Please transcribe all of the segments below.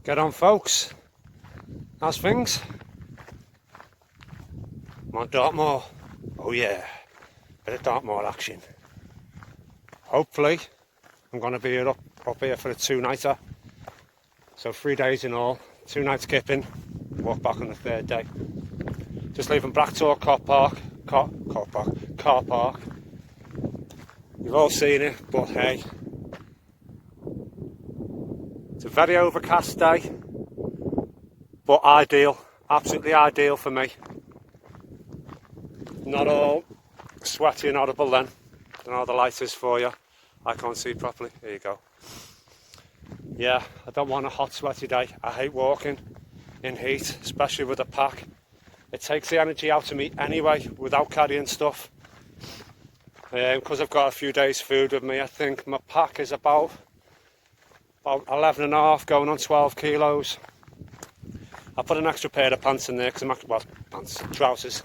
Get on, folks. How's things? I'm on Dartmoor. Oh yeah, bit of Dartmoor action. Hopefully, I'm going to be up here for a 2-nighter. So 3 days in all, 2 nights skipping, walk back on the 3rd day. Just leaving Blacktor car park. You've all seen it, but hey, it's a very overcast day, but ideal, absolutely ideal for me. Not all sweaty and audible then. I don't know how the light is for you. I can't see properly. There you go. Yeah, I don't want a hot, sweaty day. I hate walking in heat, especially with a pack. It takes the energy out of me anyway, without carrying stuff. Because I've got a few days' food with me, I think my pack is about 11 and a half, going on 12 kilos. I put an extra pair of pants in there, because trousers,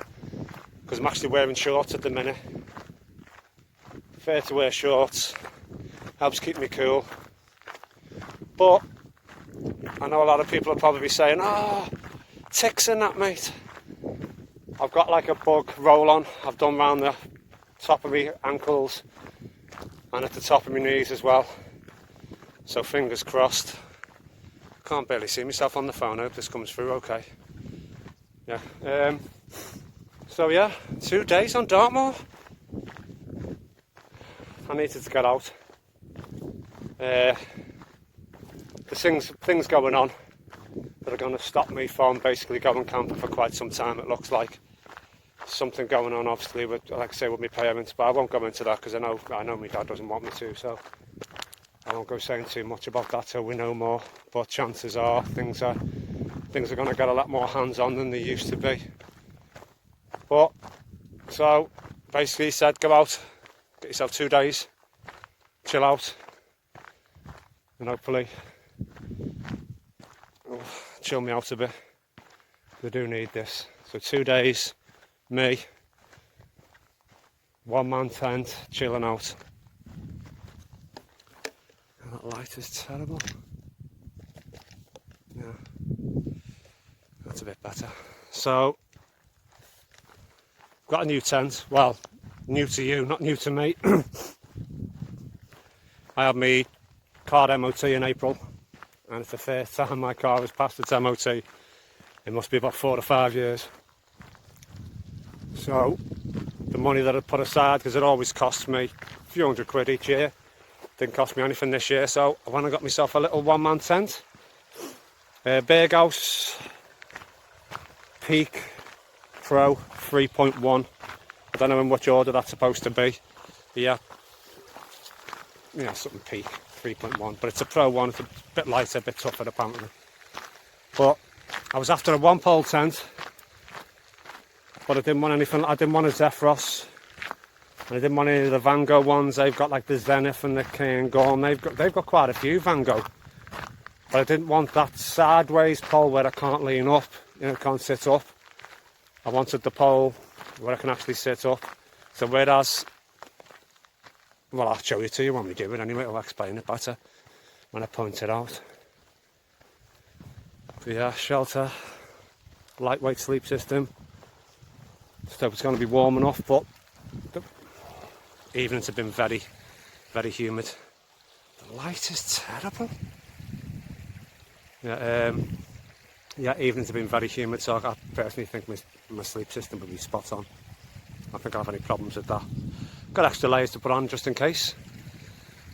because I'm actually wearing shorts at the minute. Fair to wear shorts, helps keep me cool. But I know a lot of people will probably be saying, "Oh, ticks in that, mate." I've got like a bug roll on. I've done round the top of my ankles and at the top of my knees as well. So fingers crossed. Can't barely see myself on the phone. I hope this comes through okay. Yeah. So yeah, 2 days on Dartmoor. I needed to get out. There's things going on that are going to stop me from basically going camping for quite some time. It looks like something going on, obviously, with, like I say, with my parents, but I won't go into that because I know my dad doesn't want me to, so I won't go saying too much about that till we know more. But chances are things are going to get a lot more hands-on than they used to be. But so basically, he said, go out, get yourself 2 days, chill out, and hopefully chill me out a bit. We do need this. So 2 days, me, 1-man tent, chilling out. And that light is terrible. Yeah, that's a bit better. So, got a new tent. Well, new to you, not new to me. I had my car MOT in April, and it's the first time my car has passed its MOT. It must be about 4 or 5 years. So the money that I put aside, because it always costs me a few £100 each year, didn't cost me anything this year, so I went and got myself a little 1-man tent. Berghaus Peak Pro 3.1. I don't know in which order that's supposed to be. Yeah, something Peak 3.1, but it's a Pro one. It's a bit lighter, a bit tougher apparently. But I was after a 1-pole tent, but I didn't want anything. I didn't want a Zephyros, and I didn't want any of the Van Gogh ones. They've got like the Zenith and the King Gorm. They've got quite a few Van Gogh, but I didn't want that sideways pole where I can't lean up, can't sit up. I wanted the pole where I can actually sit up. So whereas, well, I'll show you to you when we do it anyway. I'll explain it better when I point it out. But yeah, shelter, lightweight sleep system. Just hope it's going to be warm enough, but the evenings have been very, very humid. The light is terrible. Yeah, evenings have been very humid, so I personally think my sleep system will be spot on. I don't think I'll have any problems with that. Got extra layers to put on just in case.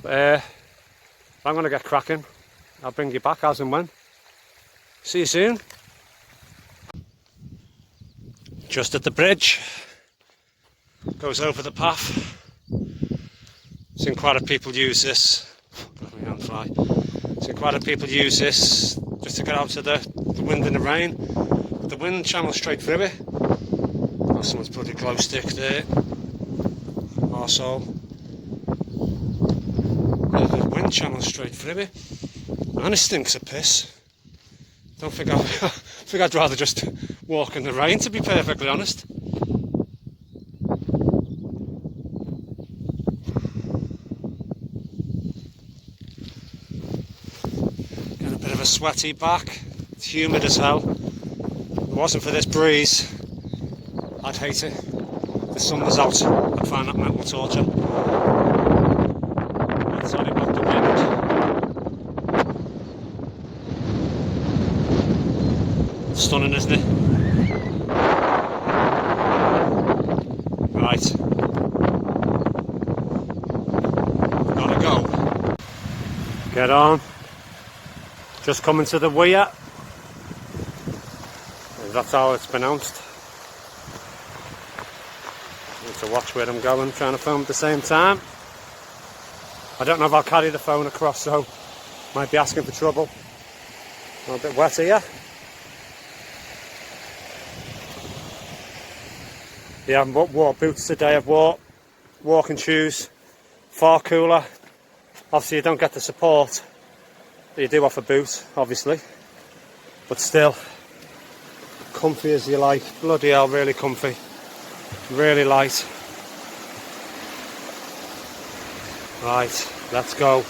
But I'm going to get cracking. I'll bring you back as and when. See you soon. Just at the bridge. Goes over the path. Seen quite a people use this. Seen quite a people use this just to get out of the wind and the rain. But the wind channels straight through it. Oh, someone's put a glow stick there. Arsehole. The wind channels straight through it. And it stinks of piss. Don't think I'd rather just walk in the rain, to be perfectly honest. sweaty back. It's humid as hell. If it wasn't for this breeze, I'd hate it. If the sun was out, I'd find that mental torture. And sorry about the wind. Stunning, isn't it? Right. Gotta go. Get on. Just coming to the weir. That's how it's pronounced. Need to watch where I'm going, trying to film at the same time. I don't know if I'll carry the phone across, so might be asking for trouble. I'm a bit wet here. Yeah, I haven't wore boots today. I've wore walking shoes. Far cooler. Obviously you don't get the support that you do off a boot, obviously. But still, comfy as you like. Bloody hell, really comfy. Really light. Right, let's go.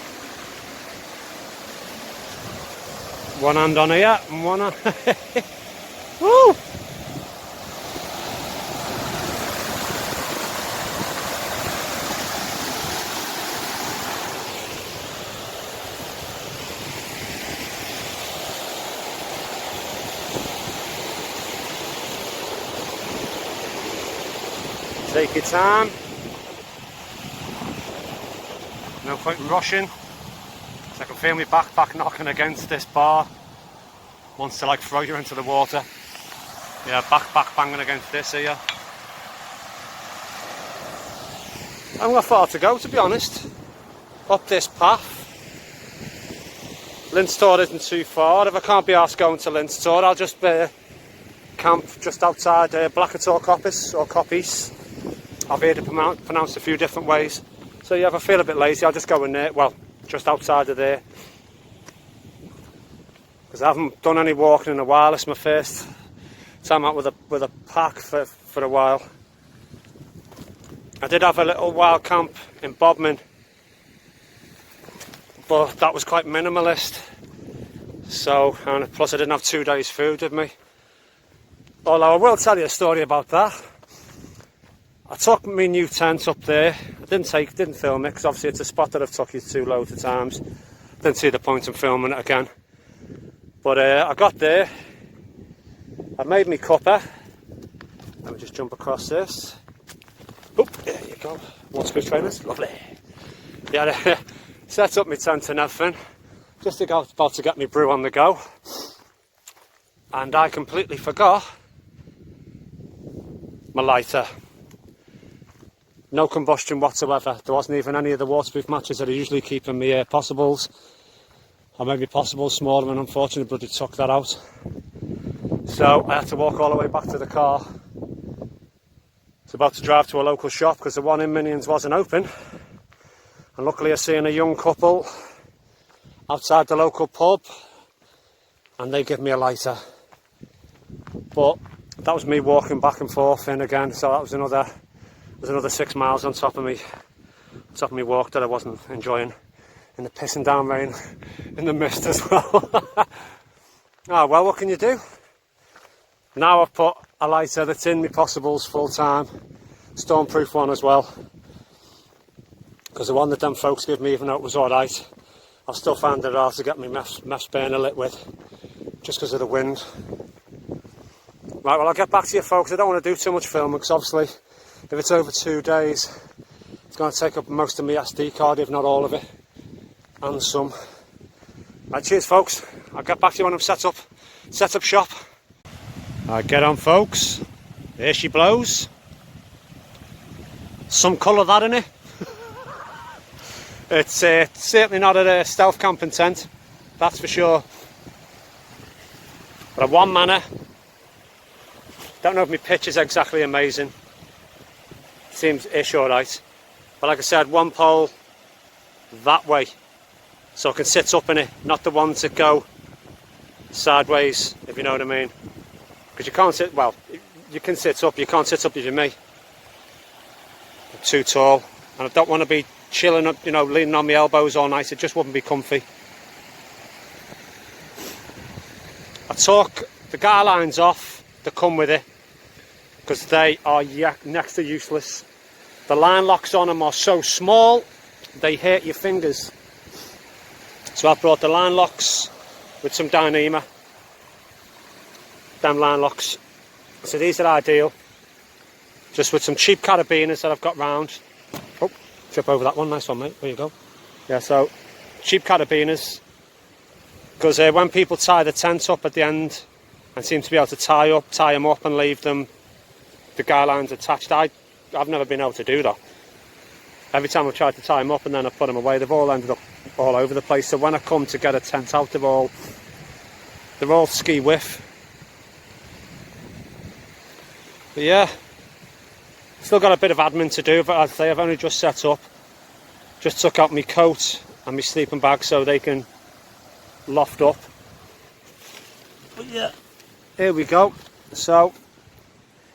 One hand on here and one on. Woo! Take your time. No point in rushing. So I can feel my backpack knocking against this bar. Wants to like throw you into the water. Yeah, backpack banging against this here. I haven't got far to go, to be honest. Up this path. Linstore isn't too far. If I can't be asked going to Linstore, I'll just camp just outside Blackator Coppice or Coppice. I've heard it pronounced a few different ways. So yeah, if I feel a bit lazy, I'll just go in there, well, just outside of there. Because I haven't done any walking in a while. It's my first time out with a pack for a while. I did have a little wild camp in Bodmin, but that was quite minimalist. So, and plus I didn't have 2 days food with me. Although I will tell you a story about that. I took my new tent up there. I didn't film it because obviously it's a spot that I've took you to loads of times. Didn't see the point in filming it again. But I got there. I made me cuppa. Let me just jump across this. Oop, there you go. Waterproof trainers, lovely. Yeah, set up my tent and everything. Just about to get me brew on the go. And I completely forgot my lighter. No combustion whatsoever. There wasn't even any of the waterproof matches that I usually keep in my possibles. Or maybe possibles smaller, and unfortunately bloody took that out. So I had to walk all the way back to the car. I was about to drive to a local shop because the one in Minions wasn't open. And luckily I seen a young couple outside the local pub and they give me a lighter. But that was me walking back and forth in again, so that was another 6 miles on top of me walk that I wasn't enjoying, in the pissing down rain, in the mist as well. Oh well, what can you do? Now I've put a lighter that's in my possibles full time, stormproof one as well, because the one that them folks give me, even though it was alright, I still found it hard to get my mess burner lit with, just because of the wind. Right, well I'll get back to you folks. I don't want to do too much filming because obviously if it's over 2 days, it's going to take up most of my SD card, if not all of it, and some. Right, cheers folks. I'll get back to you when I'm set up shop. Right, get on folks. There she blows. Some colour that in it. It's certainly not a stealth camping tent, that's for sure. But a one manor. Don't know if my pitch is exactly amazing. Seems ish alright. But like I said, one pole that way. So I can sit up in it, not the ones that go sideways, if you know what I mean. Because you can't sit, well, you can sit up, you can't sit up if you're me. I'm too tall. And I don't want to be chilling up, you know, leaning on my elbows all night. It just wouldn't be comfy. took the guy lines off that come with it because they are next to useless. The line locks on them are so small they hurt your fingers. So I brought the line locks with some Dyneema. Them line locks. So these are ideal. Just with some cheap carabiners that I've got round. Oh, trip over that one. Nice one, mate. There you go. Yeah, so cheap carabiners. Because when people tie the tent up at the end and seem to be able to tie them up and leave them, the guy lines attached, I've never been able to do that. Every time I've tried to tie them up and then I've put them away, they've all ended up all over the place. So when I come to get a tent out, they're all ski whiff. But yeah, still got a bit of admin to do, but as I say, I've only just set up. Just took out my coat and my sleeping bag so they can loft up. But yeah, here we go. So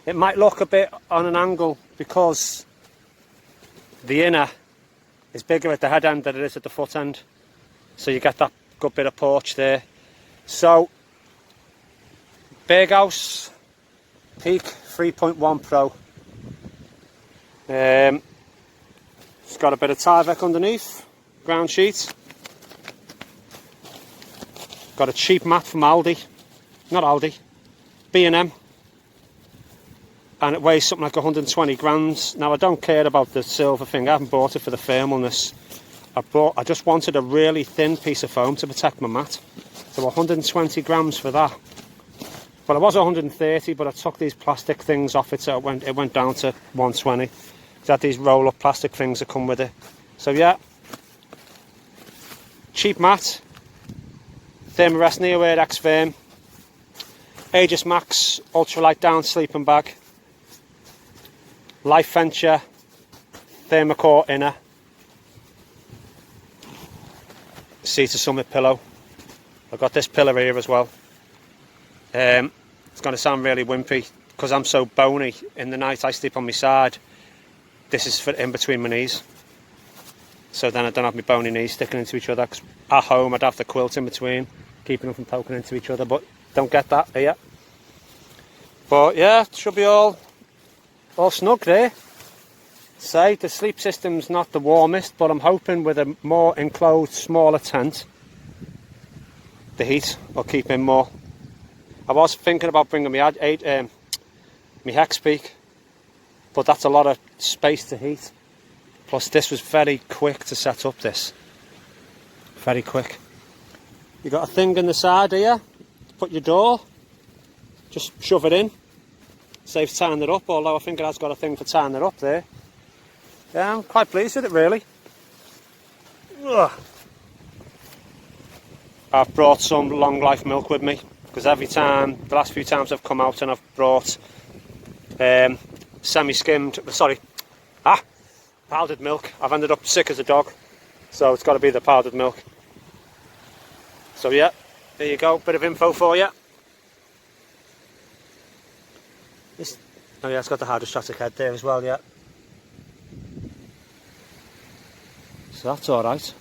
it might look a bit on an angle because the inner is bigger at the head end than it is at the foot end, so you get that good bit of porch there. So Berghaus Peak 3.1 Pro. It's got a bit of Tyvek underneath, ground sheet. Got a cheap mat from Aldi, not Aldi, B&M, and it weighs something like 120 grams. Now I don't care about the silver thing, I haven't bought it for the thermalness. I just wanted a really thin piece of foam to protect my mat. So 120 grams for that. Well, it was 130, but I took these plastic things off it, so it went down to 120. It had these roll-up plastic things that come with it. So yeah, cheap mat, Thermarest Neowear X Firm, Aegis Max ultralight down sleeping bag, Life Venture Thermocore inner, Sea to Summit pillow. I've got this pillow here as well. It's going to sound really wimpy because I'm so bony. In the night I sleep on my side. This is for in between my knees, so then I don't have my bony knees sticking into each other. Cause at home I'd have the quilt in between, keeping them from poking into each other, but don't get that here. But yeah, it should be all snug there. Say the sleep system's not the warmest, but I'm hoping with a more enclosed, smaller tent, the heat will keep in more. I was thinking about bringing my hex peak, but that's a lot of space to heat. Plus this was very quick to set up, this. Very quick. You got a thing in the side here to put your door. Just shove it in. Saves tying it up, although I think it has got a thing for tying it up there. Yeah, I'm quite pleased with it really. Ugh. I've brought some long life milk with me, because every time, the last few times I've come out and I've brought semi-skimmed, powdered milk, I've ended up sick as a dog, so it's got to be the powdered milk. So yeah, there you go, bit of info for you. Oh yeah, it's got the hydrostatic head there as well, yeah. So that's alright.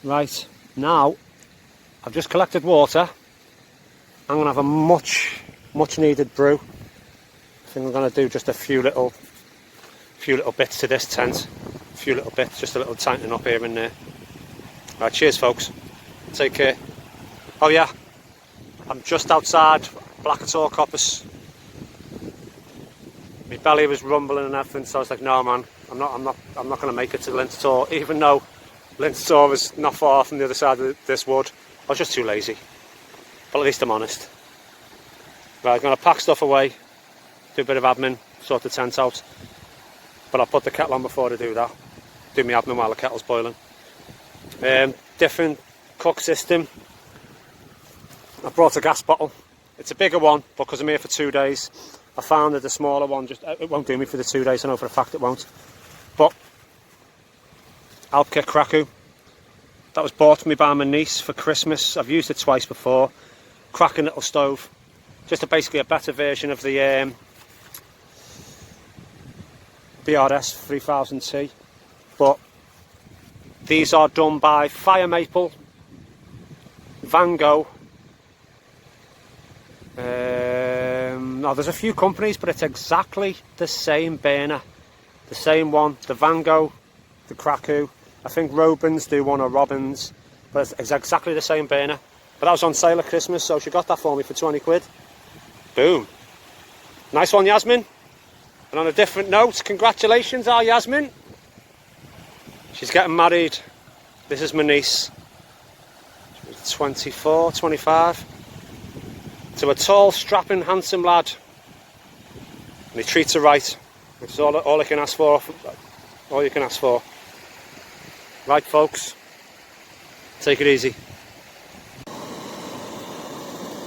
Right, now I've just collected water. I'm going to have a much needed brew. I think I'm going to do just a few little bits to this tent. A few little bits, just a little tightening up here and there. Right, cheers folks. Take care. Oh yeah, I'm just outside Blackatore Coppice. My belly was rumbling and everything, so I was like, no man, I'm not going to make it to Lintertor, even though Lintertor is not far from the other side of this wood. I was just too lazy. But at least I'm honest. Right, I'm going to pack stuff away, do a bit of admin, sort the tent out. But I'll put the kettle on before I do that. Do my admin while the kettle's boiling. Different cook system. I brought a gas bottle. It's a bigger one, but because I'm here for 2 days, I found that the smaller one it won't do me for the 2 days. I know for a fact it won't. But Alpka Kraku. That was bought for me by my niece for Christmas. I've used it twice before. Cracking little stove. Just basically a better version of the BRS 3000T. But these are done by Fire Maple, Van Gogh Now there's a few companies, but it's exactly the same burner. The same one, the Van Gogh, the Krakow. I think Robins do one, or Robbins, but it's exactly the same burner. But that was on sale at Christmas, so she got that for me for 20 quid. Boom. Nice one, Yasmin. And on a different note, congratulations, our Yasmin. She's getting married. This is my niece. 24, 25. To a tall, strapping, handsome lad. And he treats her right. Which is all I can ask for. All you can ask for. Right, folks. Take it easy.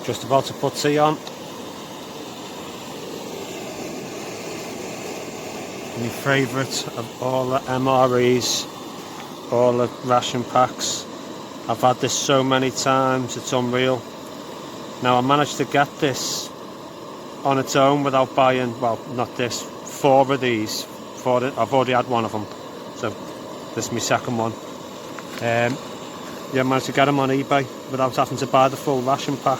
Just about to put tea on. My favourite of all the MREs, all the ration packs. I've had this so many times, it's unreal. Now I managed to get this on its own without buying, well, not this, 4 of these. I've already had one of them, so this is my second one. Yeah, I managed to get them on eBay without having to buy the full ration pack,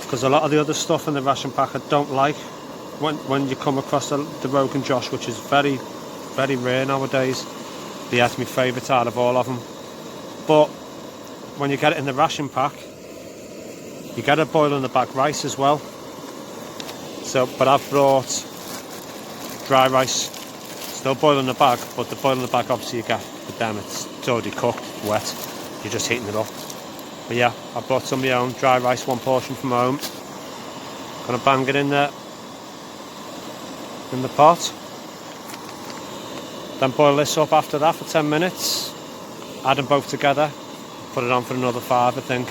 because a lot of the other stuff in the ration pack I don't like. When you come across the Rogan Josh, which is very, very rare nowadays, that's my favourite out of all of them. But when you get it in the ration pack, you get a boil in the bag rice as well. So, but I've brought dry rice, still boil in the bag, but the boil in the bag obviously you get with them, it's already cooked, wet, you're just heating it up. But yeah, I brought some of my own dry rice, 1 portion from home. Gonna bang it in there, in the pot. Then boil this up after that for 10 minutes. Add them both together, put it on for another 5, I think.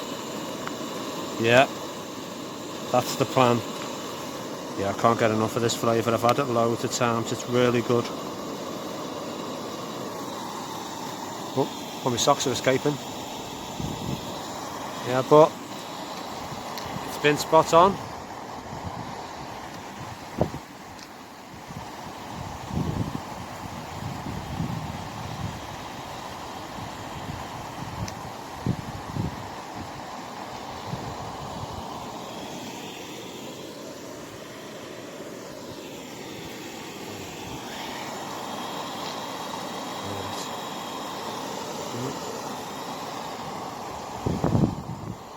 Yeah, that's the plan. Yeah, I can't get enough of this flavour. I've had it loads of times. It's really good. Oh, well, my socks are escaping. Yeah, but it's been spot on.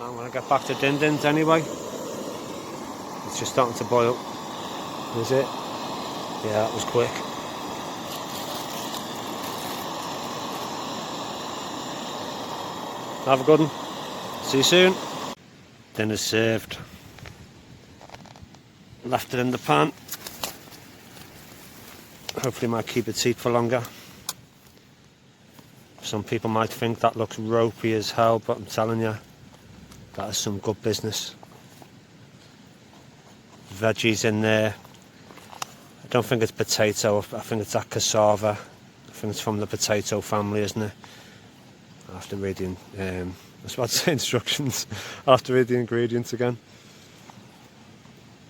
I'm going to get back to din-dins anyway. It's just starting to boil. Is it? Yeah, that was quick. Have a good one. See you soon. Dinner's served. Left it in the pan. Hopefully might keep its heat for longer. Some people might think that looks ropey as hell, but I'm telling you, that is some good business. Veggies in there. I don't think it's potato, I think it's that cassava. I think it's from the potato family, isn't it? I'll have to read the, I was about to say instructions. I'll have to read the ingredients again.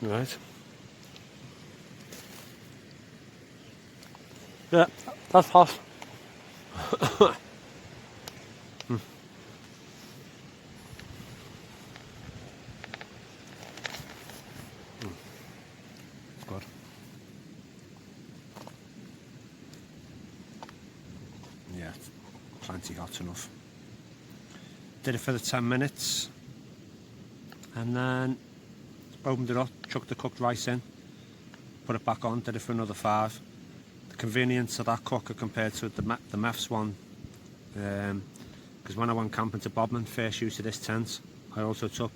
Right. Yeah, that's hot. Good. Yeah, plenty hot enough. Did it for the 10 minutes and then opened it up, chucked the cooked rice in, put it back on, did it for another 5. The convenience of that cooker compared to the MEFS one, because when I went camping to Bodmin, first use of this tent, I also took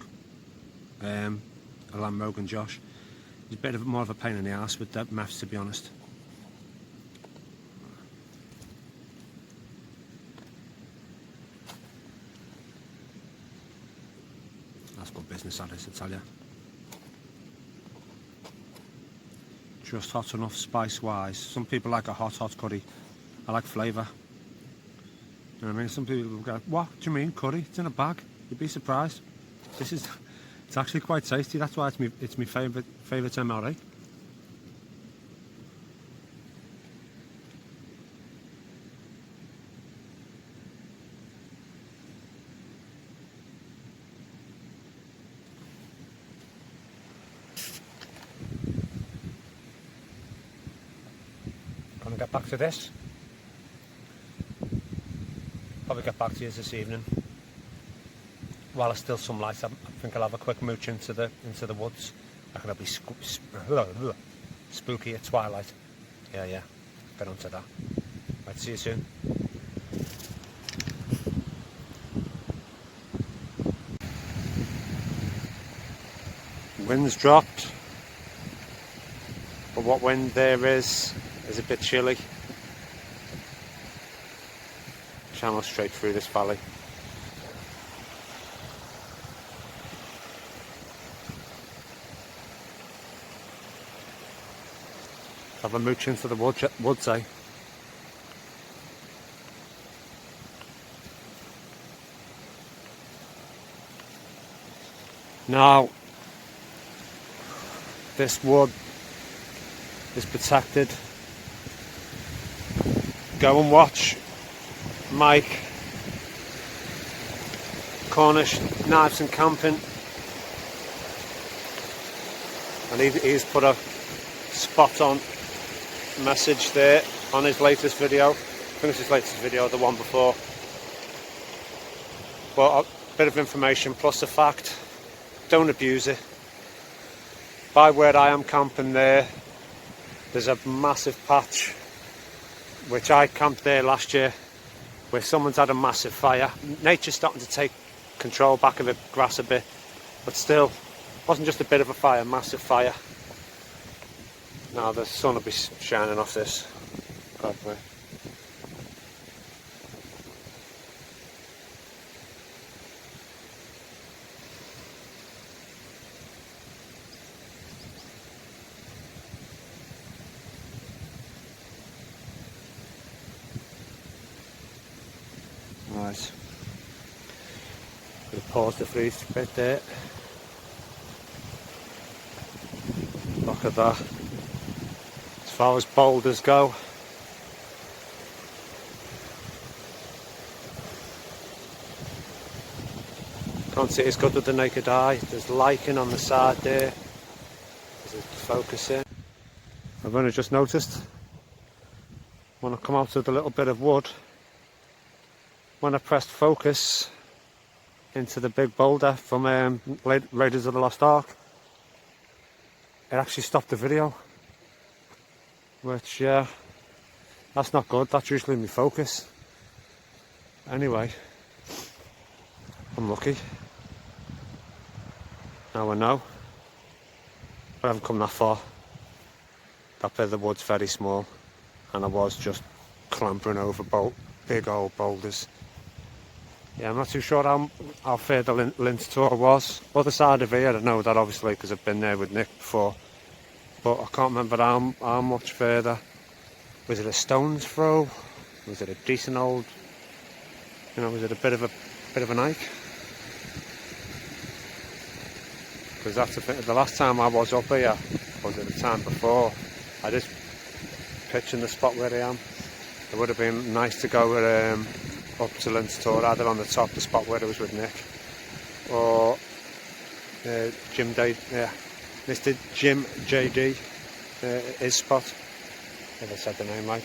a lamb Rogan Josh. It's a bit more of a pain in the ass with the MEFS, to be honest. That's good business, that is, I tell you. Just hot enough spice-wise. Some people like a hot curry. I like flavour. You know what I mean? Some people go, what do you mean curry? It's in a bag. You'd be surprised. It's actually quite tasty. That's why it's my favourite MRE. get back to this. Probably get back to you this evening. While there's still some light, I think I'll have a quick mooch into the woods. I can be spooky at twilight. Yeah. Get onto that. Right, see you soon. Wind's dropped, but what wind there is a bit chilly. Channel straight through this valley. Have a mooch into the woods, eh? Now, this wood is protected. Go and watch Mike Cornish Knives and Camping, and he's put a spot on message there on his latest video. I think it's his latest video, the one before. But a bit of information plus the fact, don't abuse it. By where I am camping there's a massive patch which I camped there last year, where someone's had a massive fire. Nature's starting to take control back of the grass a bit, but still, wasn't just a bit of a fire, massive fire. Now the sun will be shining off this, probably. Right. Gonna pause the freeze bit there. Look at that. As far as boulders go, can't see it as good with the naked eye. There's lichen on the side there. There's focus in. I've only just noticed when I come out of the little bit of wood, when I pressed focus into the big boulder from Raiders of the Lost Ark, it actually stopped the video, which that's not good. That's usually my focus. Anyway, I'm lucky. Now I know, but I haven't come that far. That bit of the wood's very small, and I was just clambering over big old boulders. Yeah, I'm not too sure how fair the Linz tour was. Other side of here, I know that obviously because I've been there with Nick before, but I can't remember how much further. Was it a stone's throw? Was it a decent old? Was it a bit of an hike? Because that's the thing. The last time I was up here, was it the time before? I just pitching the spot where I am. It would have been nice to go with, up to Linz Tour, either on the top, the spot where I was with Nick, or Mr. Jim JD, his spot, if I said the name right.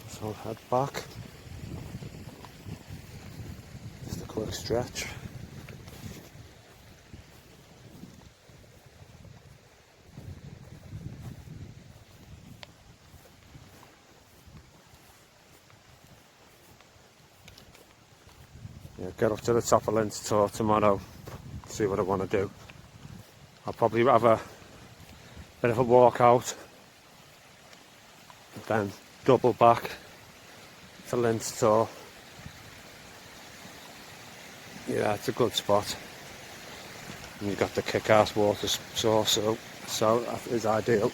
So I'll head back. Just a quick stretch. Yeah, get up to the top of Linz Tour tomorrow, see what I want to do. I'll probably have a bit of a walk out, and then double back to Linz Tour. Yeah, it's a good spot. And you've got the kick-ass water source, so that is ideal.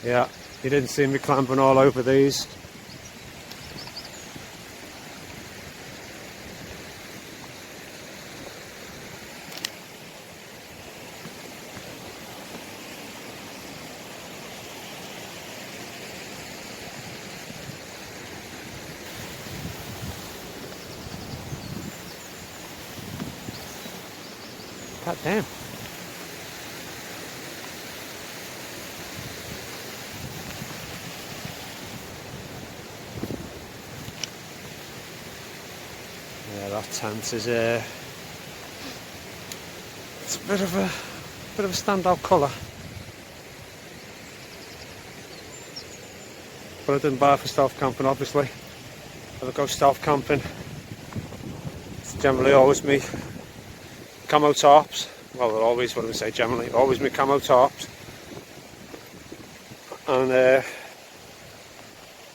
Yeah, You didn't see me clambering all over these. God damn. Yeah, that tent is it's a bit of a standout colour. But I didn't buy it for stealth camping, obviously. If I go stealth camping, it's generally always me camo tops. Well, they're always, what do we say, generally, always me camo tops. And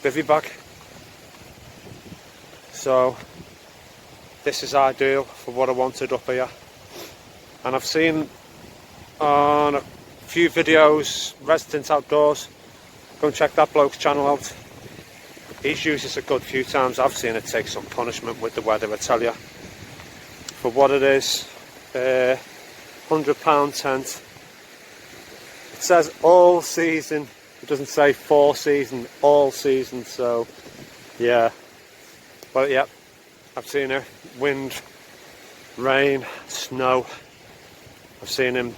bivvy bag. So this is ideal for what I wanted up here. And I've seen on a few videos, Residents Outdoors, go and check that bloke's channel out. He's used this a good few times. I've seen it take some punishment with the weather, I tell you. For what it is, £100 tent. It says all season, it doesn't say 4 season, all season, so yeah. But yeah, I've seen it, wind, rain, snow. I've seen him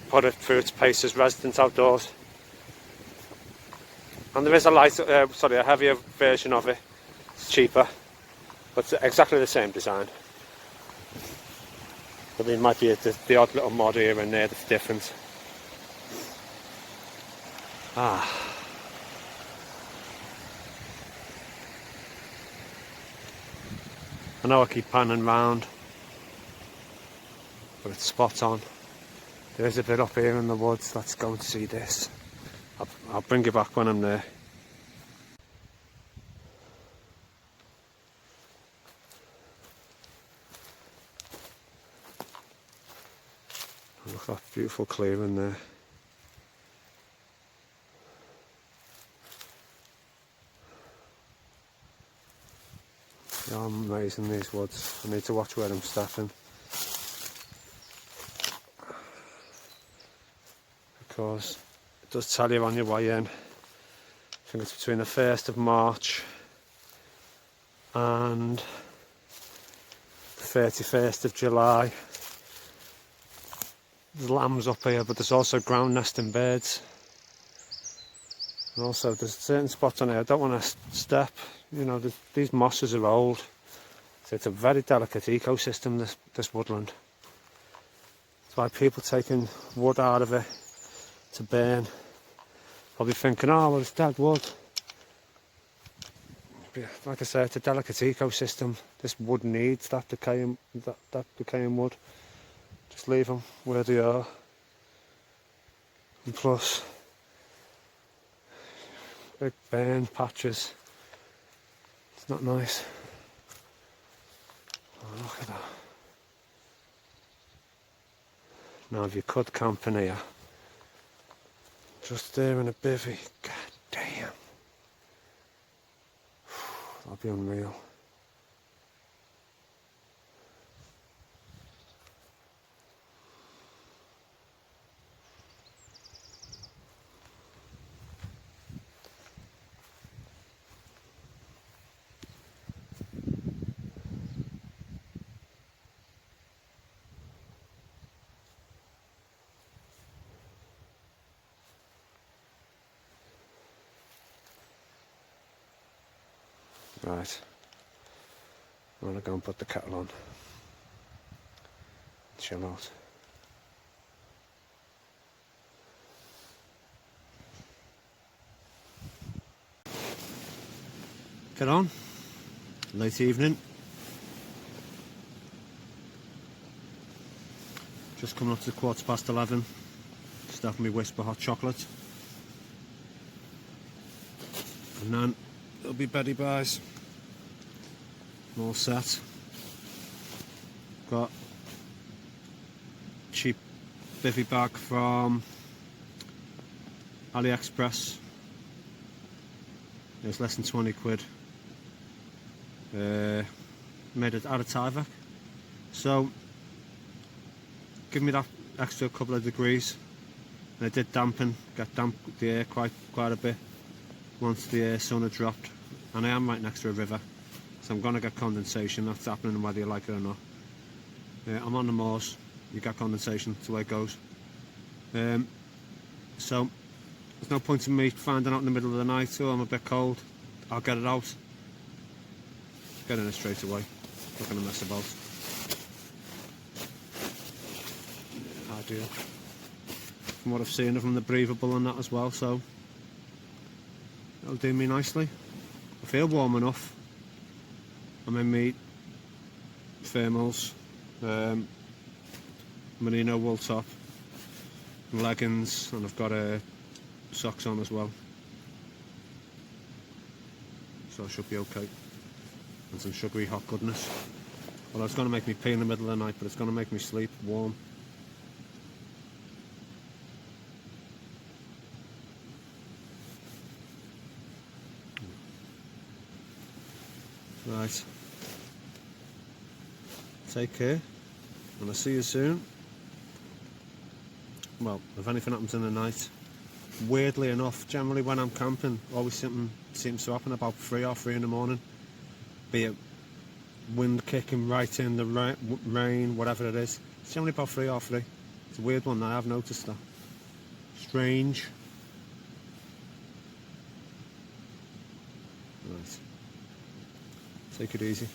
put it through its paces, Residents Outdoors. And there is a heavier version of it. It's cheaper, but it's exactly the same design. But there might be the odd little mod here and there that's different. I know I keep panning round, but it's spot on. There is a bit up here in the woods. Let's go and see this. I'll bring you back when I'm there. Look at that beautiful clearing there. Yeah, I'm amazing, these woods. I need to watch where I'm stepping. Because it does tell you on your way in. I think it's between the 1st of March and the 31st of July. There's lambs up here, but there's also ground nesting birds. And also there's certain spots on here I don't want to step. You know, these mosses are old. So it's a very delicate ecosystem, this woodland. That's why people taking wood out of it to burn. Probably thinking, oh well, it's dead wood. But like I say, it's a delicate ecosystem. This wood needs that decaying wood. Just leave them where they are. And plus, big burn patches. It's not nice. Oh, look at that. Now if you could camp in here, just there in a bivvy, god damn. That'd be unreal. Right, I'm gonna go and put the kettle on. Chill out. Get on. Late evening. Just coming up to 11:15. Just having me Whisper hot chocolate. And then it'll be beddy buys. I'm all set. Got cheap bivvy bag from AliExpress. It was less than 20 quid. Made it out of Tyvek. So give me that extra couple of degrees, and it did get damp the air quite a bit once the sun had dropped. And I am right next to a river, so I'm going to get condensation. That's happening whether you like it or not. I'm on the moors, you get condensation, that's the way it goes. So there's no point in me finding out in the middle of the night, oh I'm a bit cold, I'll get it out. Get in it straight away, not going to mess about. Ideal. From what I've seen of them, they're breathable and that as well, so that'll do me nicely. I feel warm enough. I'm in my thermals, merino wool top, and leggings, and I've got socks on as well. So I should be okay. And some sugary hot goodness. Well, it's going to make me pee in the middle of the night, but it's going to make me sleep warm. Right. Take care, and I'll see you soon. Well, if anything happens in the night, weirdly enough, generally when I'm camping, always something seems to happen about 3 or 3 in the morning. Be it wind kicking right in, the rain, whatever it is. It's generally about 3 or 3. It's a weird one, I have noticed that. Strange. Right. Take it easy.